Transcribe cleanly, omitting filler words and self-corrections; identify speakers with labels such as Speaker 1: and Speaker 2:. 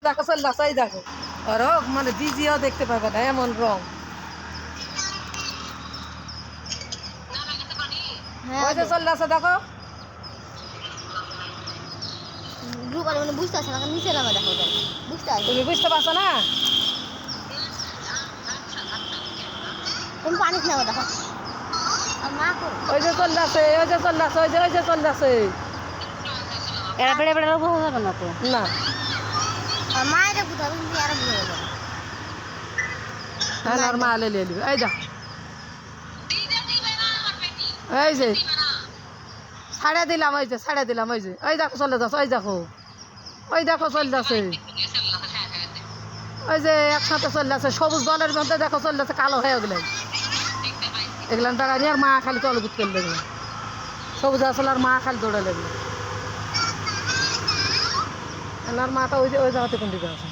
Speaker 1: দেখো চল রাস্তায় দেখো রং মানে ভিজিও দেখতে পাবে না এমন রং। ওই যে চল রাস্তা দেখো
Speaker 2: বুঝতে পারছো না নিচে নামে দেখো বুঝতে পারছো
Speaker 1: তুমি বুঝতে পারছো না
Speaker 2: তুমি পানি নামে দেখো
Speaker 1: ওই যে চল যাচ্ছে ওই যে চল যাচ্ছে ওই যে চল যাচ্ছে
Speaker 2: এরা বেড়ে বেড়ে বোঝা যাবে না তো
Speaker 1: না
Speaker 2: মায়েরা বুঝতে হবে কিন্তু এরা বুঝে যাবে
Speaker 1: হ্যাঁ আর মা লে নিবে এই যা এই যে ছাড়ে দিলাম ওই যে ছাড়ে দিলাম ওই যে ওই দেখো চলে যাচ্ছে ওই দেখো চলে যাচ্ছে ওই যে একসাথে চলে যাচ্ছে সবুজ বনের মধ্যে দেখো চলে যাচ্ছে কালো হয়ে গেলে এগুলান টাকা নিয়ে আর মা খালি তলবুত করে দেখলো সবুজ আসলে আর মা খালি দৌড়ে লাগলো আর মাটা ওই যে ওই জায়গাতে কোন দিকে আছে